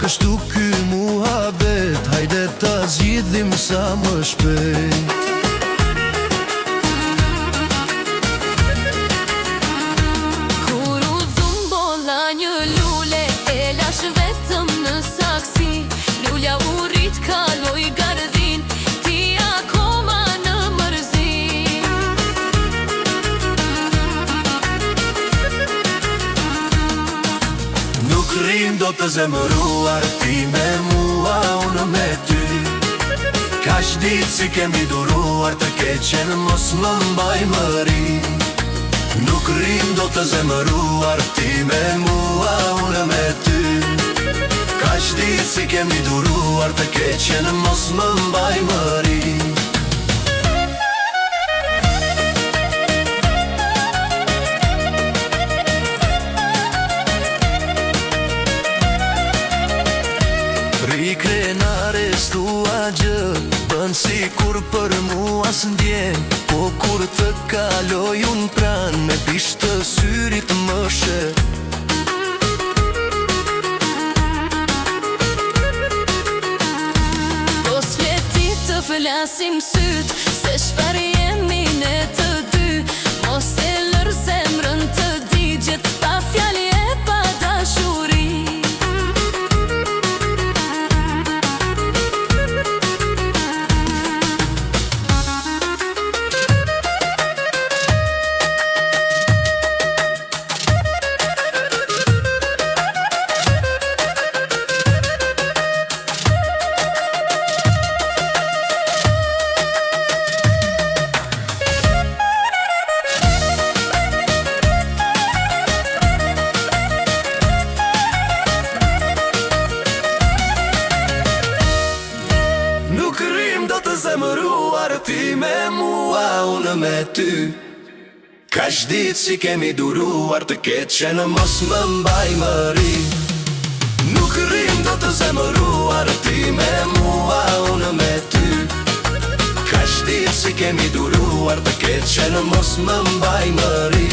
Kështu ky muhabet, hajde ta zgjidhim sa më shpejt. Kur u zumbolla një lule, e lash vetëm në saksi. Lulja u rrit, kaloi gardhin, ti akoma në mërzi. Nuk rrim do të zemëruar, ti me mua, unë me ty. Kaq ditë si kemi duruar, të keqen mos më mbaj mëri. Nuk rrim do të zemëruar, ti me mua, unë me ty. Kaq ditë si kemi duruar, të keqen mos më mbaj mëri. Krenare stua gjë, bën si kur për mua s'ndjen. Po kur të kaloj unë pran, me pisht të syrit më shë. Po s'fleti të flasim syt, se shfar jemi ne të dy. Mos e lër zemrën të digjet, pa fjali e pa dashuri. Zemëruar, ti me mua, unë me ty. Kaq ditë si kemi duruar, të keqen mos më mbaj mëri. Nuk rrim do të zemëruar, ti me mua, unë me ty. Kaq ditë si kemi duruar, të keqen mos më mbaj mëri.